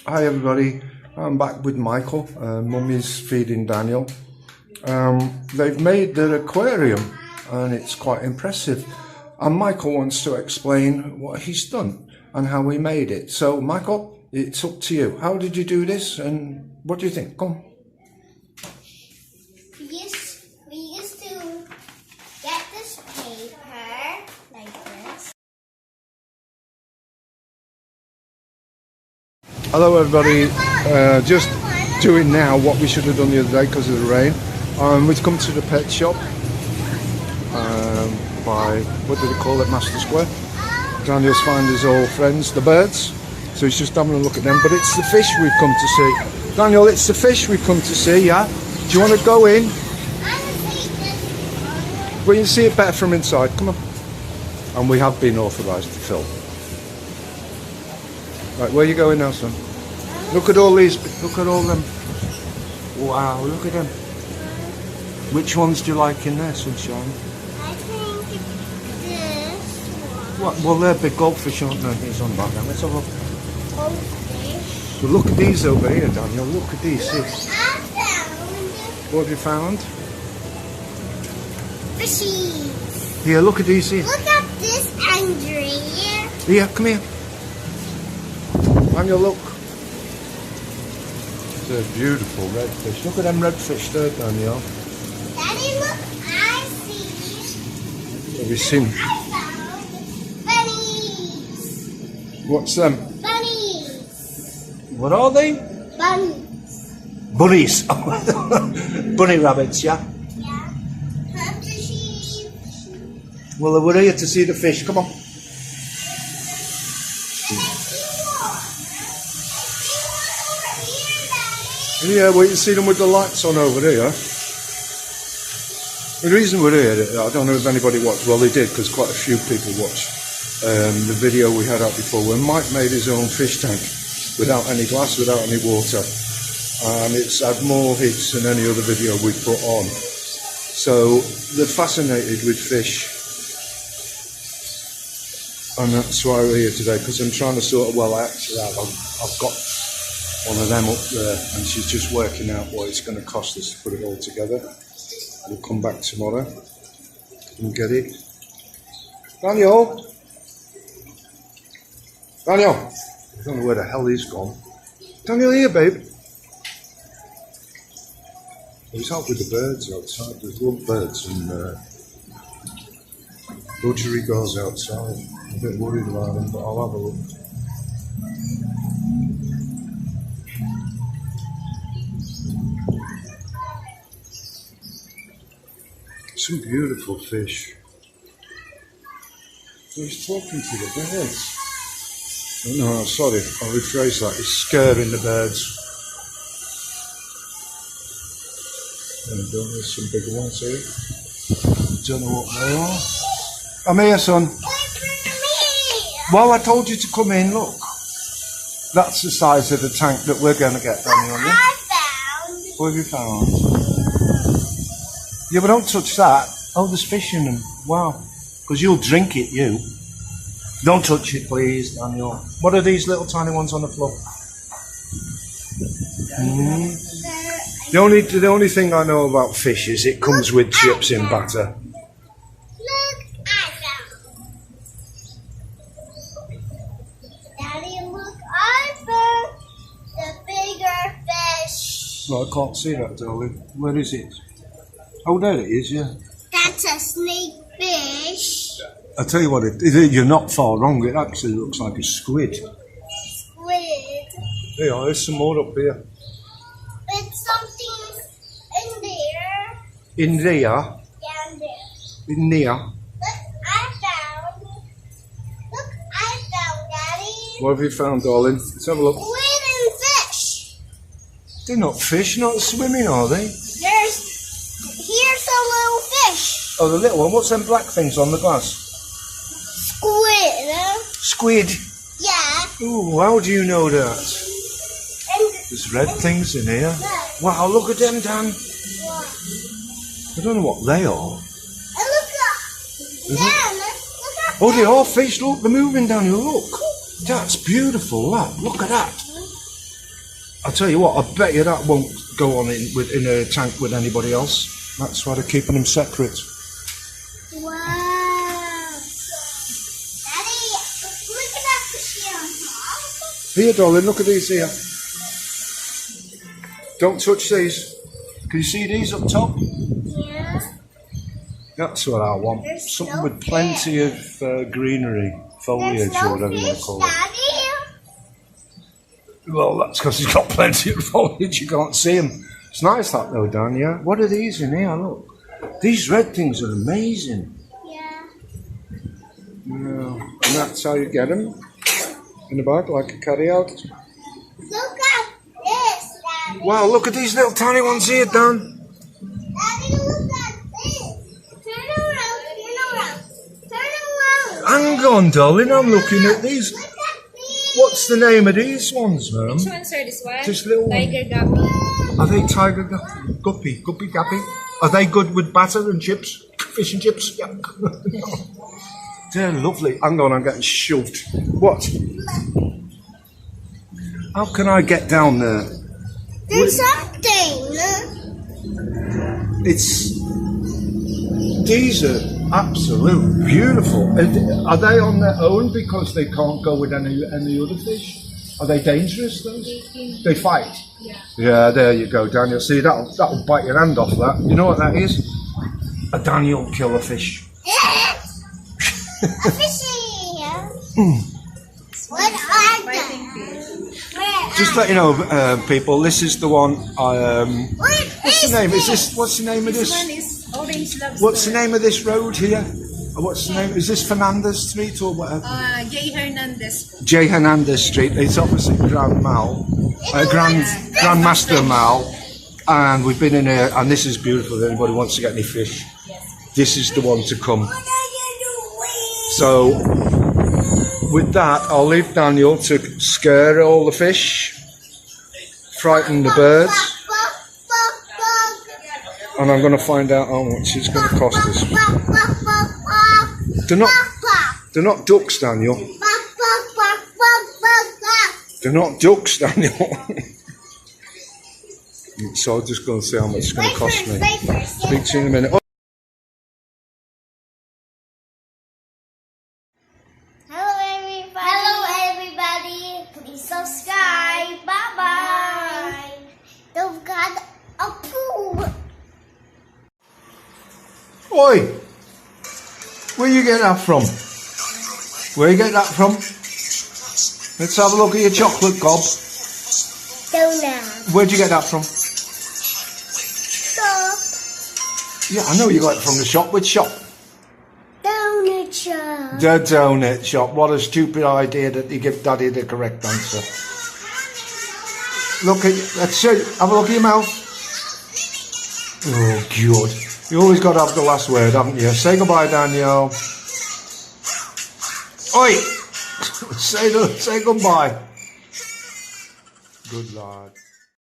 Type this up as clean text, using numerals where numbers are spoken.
Hi everybody, I'm back with Michael. Mummy's feeding Daniel. They've made their aquarium and it's quite impressive. And Michael wants to explain what he's done and how he made it. So Michael, it's up to you. How did you do this and what do you think? Come on. We used to get this paper like this. Hello everybody, just doing now what we should have done the other day because of the rain. We've come to the pet shop by, what do they call it, Master Square. Daniel's found his old friends, the birds, so he's just having a look at them, but it's the fish we've come to see. Daniel, it's the fish we've come to see, yeah? Do you want to go in? Well, you can see it better from inside, come on. And we have been authorised to film. Right, where are you going now, son? Look at all these, look at all them. Wow, look at them. Which ones do you like in there, sunshine? I think this one. What? Well, they're big goldfish, aren't they? He's on about them. Let's have a look. Goldfish. Well, look at these over here, Daniel. Look at these. Look, See? I found What have you found? fishies. Here, look at these here. Look at this, Andrea. Here, come here. Daniel, look. They're beautiful redfish. Look at them redfish there, Daniel. Daddy, look, I see. Have you seen? I found bunnies. What's them? Bunnies. What are they? Bunnies. Bunnies. Bunny rabbits, yeah? Yeah. Fishies. Well, we're here to see the fish. Come on. Yeah, well, you can see them with the lights on over here. The reason we're here, I don't know if anybody watched, well they did because quite a few people watched the video we had out before where Mike made his own fish tank without any glass, without any water. And it's had more hits than any other video we put on. So they're fascinated with fish. And that's why we're here today, because I'm trying to sort of, well actually I've got one of them up there and she's just working out what it's going to cost us to put it all together. We'll come back tomorrow and get it. Daniel! Daniel! I don't know where the hell he's gone. Daniel, here, babe. He's out with the birds outside. There's little birds and budgerigars outside. I'm a bit worried about them, but I'll have a look. Some beautiful fish. He's talking to the birds. Oh, no, sorry, I'll rephrase that. He's scaring the birds. There's some big ones here. Don't know what they are. I'm here, son. Well, I told you to come in, look. That's the size of the tank that we're going to get, Daniel. I found. What have you found? Yeah, but don't touch that. Oh, there's fish in them. Wow. Because you'll drink it, you. Don't touch it, please, Daniel. What are these little tiny ones on the floor? The only thing I know about fish is it comes with chips in batter. Look, I found. Daddy, look, I found the bigger fish. No, I can't see that, darling. Where is it? Oh, there it is, yeah. That's a snake fish. I tell you what, you're not far wrong. It actually looks like a squid. Squid. There are, there's some more up here. With something in there. In there? Yeah, in there. In there? Look, I found. Look, I found, Daddy. What have you found, darling? Let's have a look. Squid and fish. They're not fish, not swimming, are they? Here's a little fish. Oh, the little one. What's them black things on the glass? Squid. Squid. Yeah. Ooh, how do you know that? And There's red things in here. Wow, look at them, Dan. I don't know what they are. And look at them. Oh, they are fish. Look, they're moving down here. Look. That's beautiful. Look at that. I'll tell you what, I bet you that won't go on in a tank with anybody else. That's why they're keeping them separate. Wow. Daddy, look at that fish on top. Here, darling, look at these here. Don't touch these. Can you see these up top? Yeah. That's what I want. There's Something no with plenty of greenery, foliage, There's or no whatever you want to fish, call it. Daddy. Well, that's because he's got plenty of foliage. You can't see them. It's nice that though, Dan. Yeah. What are these in here? Look, these red things are amazing. Yeah. Yeah. And that's how you get them in the bag, like a carry out. Look at this, Daddy. Wow, look at these little tiny ones here, Dan. Daddy, look at this. Turn around, turn around, turn around. Hang on, darling. I'm looking at these. Look at these. What's the name of these ones, man? Which one, sir? This one? Just little one. Tiger guppy. Are they tiger guppy? Guppy gappy? Are they good with batter and chips? Fish and chips? Yeah. They're lovely. Hang on, I'm getting shoved. What? How can I get down there? There's something. These are absolute beautiful. Are they on their own because they can't go with any other fish? Are they dangerous, those? They fight? Yeah, there you go, Daniel. See, that'll bite your hand off, that. You know what that is? A Daniel killer fish. A fishy. What are they? Where Just let you know, people, this is the one. What's the name? What's the name of This one this? is orange lobster. What's the name of this road here? What's the name? Is this Fernandez Street or whatever? J. Hernandez. J. Hernandez Street. It's opposite Grand Grandmaster Mal, and we've been in here. And this is beautiful. If anybody wants to get any fish, this is the one to come. What are you doing? So, with that, I'll leave Daniel to scare all the fish, frighten the birds, and I'm going to find out how much it's going to cost us. They're not ducks, Daniel. They're not ducks, Daniel. So I'll just go and see how much it's going to cost me. Speak to you in a minute. Hello everybody. Please subscribe. Bye bye. Don't forget approve. Oi! Where you get that from? Where you get that from? Let's have a look at your chocolate gob. Donut. Where'd you get that from? Stop. Yeah, I know you got it from the shop. Which shop? Donut shop. The donut shop. What a stupid idea that you give Daddy the correct answer. Look at, let's see, have a look at your mouth. Oh, God. You always got to have the last word, haven't you? Say goodbye, Daniel. Oi! Say goodbye. Good lad.